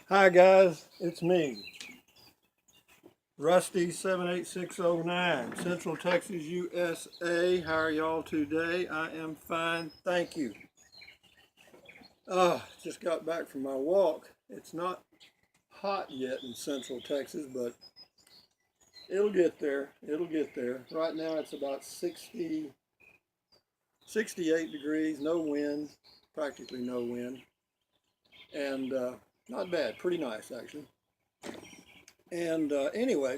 Hi guys, it's me, Rusty 78609, Central Texas, USA. How are y'all today? I am fine, thank you. Just got back from my walk. It's not hot yet in Central Texas, but it'll get there. It'll get there. Right now it's about 68 degrees, no wind, practically no wind, and not bad, pretty nice actually. And anyway,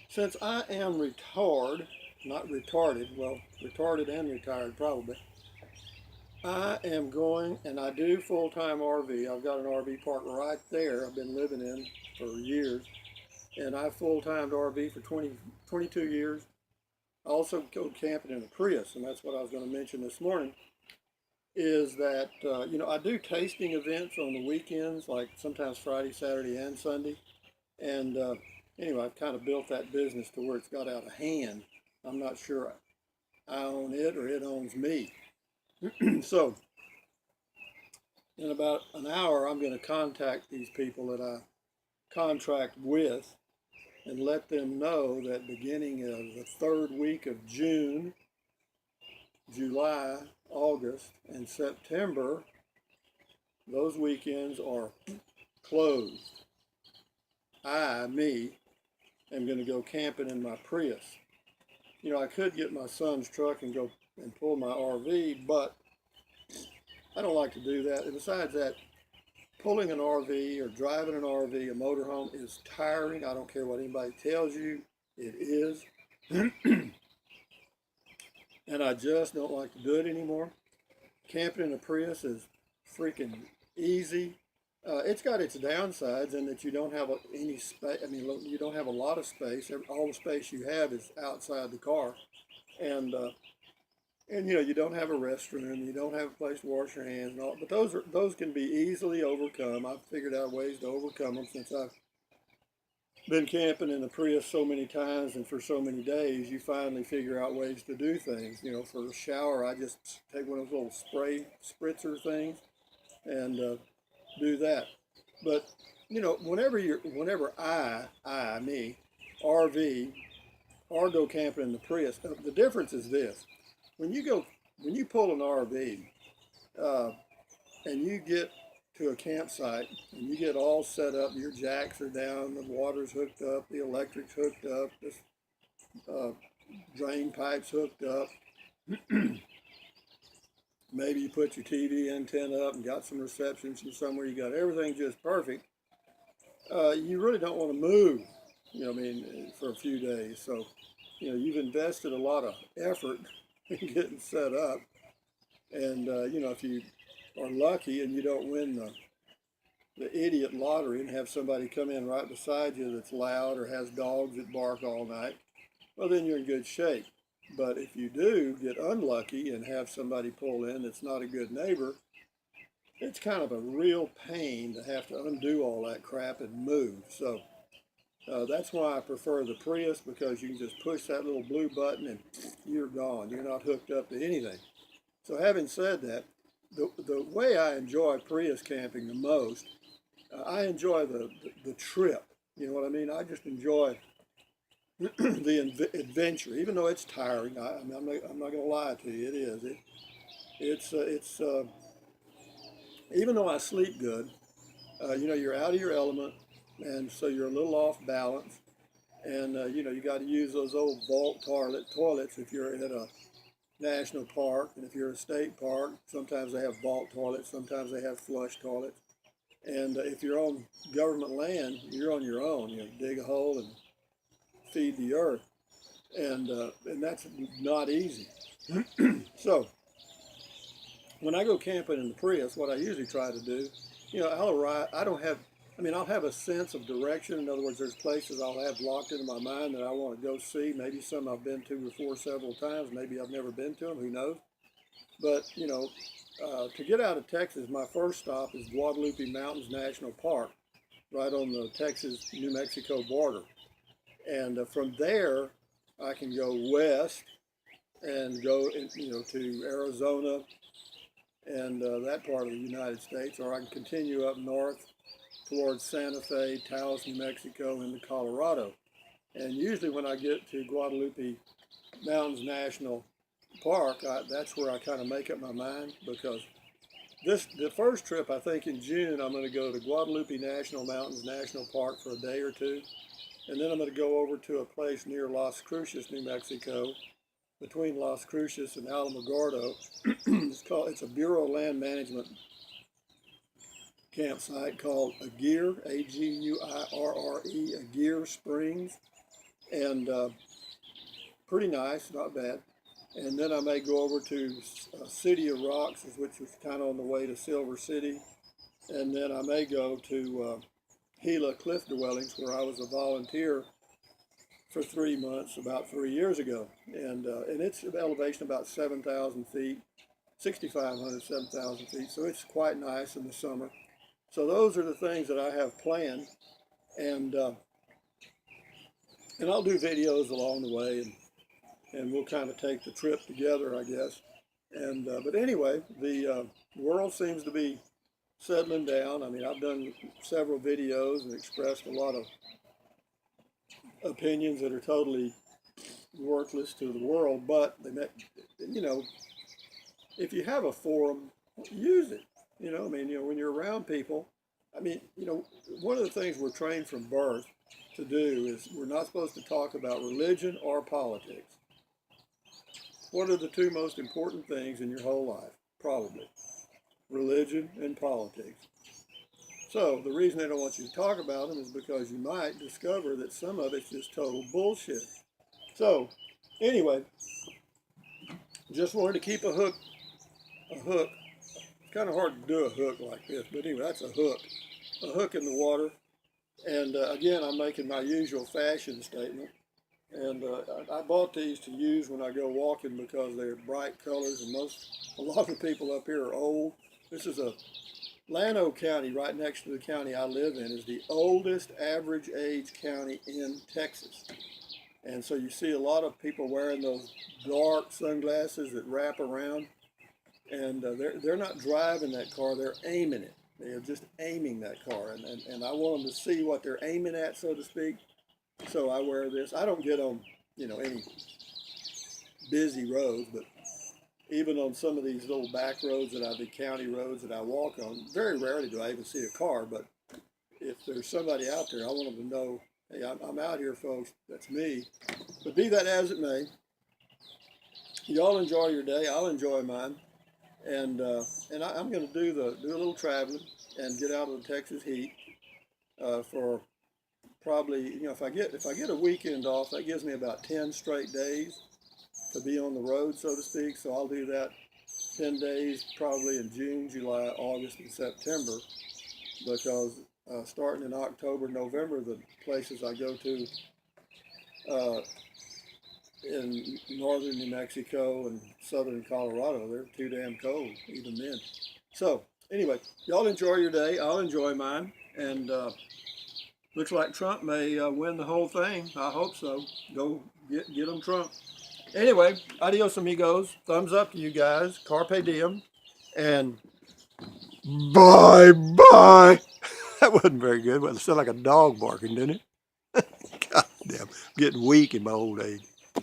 since I am not retarded, well, retarded and retired probably, I am going and I do full-time RV. I've got an RV park right there I've been living in for years, and I full-timed RV for 22 years. I also go camping in a Prius, and that's what I was going to mention this morning, is that, I do tasting events on the weekends, like sometimes Friday, Saturday, and Sunday. And anyway, I've kind of built that business to where it's got out of hand. I'm not sure I own it or it owns me. So in about an hour, I'm going to contact these people that I contract with and let them know that beginning of the third week of June, July, August, and September, those weekends are closed. Me, am going to go camping in my Prius. I could get my son's truck and go and pull my RV, but I don't like to do that. And besides that, pulling an RV or driving an RV, a motorhome, is tiring. I don't care what anybody tells you, it is. And I just don't like to do it anymore. Camping in a Prius is freaking easy. It's got its downsides in that you don't have any space. I mean, you don't have a lot of space. All the space you have is outside the car, and you don't have a restroom. You don't have a place to wash your hands and all. But those can be easily overcome. I've figured out ways to overcome them since I've been camping in the Prius so many times and for so many days. You finally figure out ways to do things. For the shower, I just take one of those little spritzer things and do that. But whenever me, RV or go camping in the Prius, the difference is this: when you pull an RV and you get to a campsite and you get all set up, your jacks are down, the water's hooked up, the electric's hooked up, the drain pipes hooked up. Maybe you put your TV antenna up and got some reception from somewhere. You got everything just perfect. You really don't want to move, for a few days. So, you've invested a lot of effort in getting set up. And, if you are lucky and you don't win the idiot lottery and have somebody come in right beside you that's loud or has dogs that bark all night, well, then you're in good shape. But if you do get unlucky and have somebody pull in that's not a good neighbor, it's kind of a real pain to have to undo all that crap and move. So that's why I prefer the Prius, because you can just push that little blue button and you're gone. You're not hooked up to anything. So having said that, the way I enjoy Prius camping the most, I enjoy the trip. You know what I mean? I just enjoy the adventure, even though it's tiring. I'm not going to lie to you. It is. It's even though I sleep good, you're out of your element, and so you're a little off balance. And you got to use those old vault toilets if you're at a national park, and if you're a state park, sometimes they have vault toilets, sometimes they have flush toilets. And if you're on government land, you're on your own. Dig a hole and feed the earth, and that's not easy. So when I go camping in the Prius, what I usually try to do, I'll arrive. I'll have a sense of direction. In other words, there's places I'll have locked into my mind that I want to go see. Maybe some I've been to before several times. Maybe I've never been to them. Who knows? But to get out of Texas, my first stop is Guadalupe Mountains National Park, right on the Texas-New Mexico border. And from there, I can go west and go, to Arizona and that part of the United States, or I can continue up north towards Santa Fe, Taos, New Mexico, into Colorado. And usually when I get to Guadalupe Mountains National Park, that's where I kind of make up my mind, because the first trip, I think in June, I'm going to go to Guadalupe Mountains National Park for a day or two. And then I'm going to go over to a place near Las Cruces, New Mexico, between Las Cruces and Alamogordo. It's a Bureau of Land Management campsite called Aguirre, Aguirre, Aguirre Springs. And pretty nice, not bad. And then I may go over to City of Rocks, which is kind of on the way to Silver City. And then I may go to Gila Cliff Dwellings, where I was a volunteer for 3 months about 3 years ago. And it's an elevation about 7,000 feet, 6,500, 7,000 feet. So it's quite nice in the summer. So those are the things that I have planned. And I'll do videos along the way, and we'll kind of take the trip together, I guess. And but anyway, the world seems to be settling down. I mean, I've done several videos and expressed a lot of opinions that are totally worthless to the world, but you know, if you have a forum, use it. You know, I mean, you know, when you're around people, I mean, you know, one of the things we're trained from birth to do is we're not supposed to talk about religion or politics. What are the two most important things in your whole life? Probably religion and politics. So the reason they don't want you to talk about them is because you might discover that some of it's just total bullshit. So anyway, just wanted to keep a hook. It's kind of hard to do a hook like this, but anyway, that's a hook in the water. And again, I'm making my usual fashion statement. And I bought these to use when I go walking because they're bright colors, and a lot of the people up here are old. This is a Llano County, right next to the county I live in, is the oldest average age county in Texas. And so you see a lot of people wearing those dark sunglasses that wrap around, and they're not driving that car, they're aiming it. They're just aiming that car, and I want them to see what they're aiming at, so to speak. So I wear this. I don't get on, you know, any busy roads, but even on some of these little back roads the county roads that I walk on, very rarely do I even see a car. But if there's somebody out there, I want them to know, hey, I'm out here, folks. That's me. But be that as it may, y'all enjoy your day. I'll enjoy mine, and I'm going to do a little traveling and get out of the Texas heat for probably, you know, if I get a weekend off, that gives me about 10 straight days to be on the road, so to speak. So I'll do that 10 days probably in June, July, August, and September, because starting in October, November, the places I go to in northern New Mexico and southern Colorado, they're too damn cold, even then. So anyway, y'all enjoy your day. I'll enjoy mine. And looks like Trump may win the whole thing. I hope so. Go get him, Trump. Anyway, adios amigos. Thumbs up to you guys. Carpe diem. And bye-bye. That wasn't very good. Well, it sounded like a dog barking, didn't it? God damn. I'm getting weak in my old age.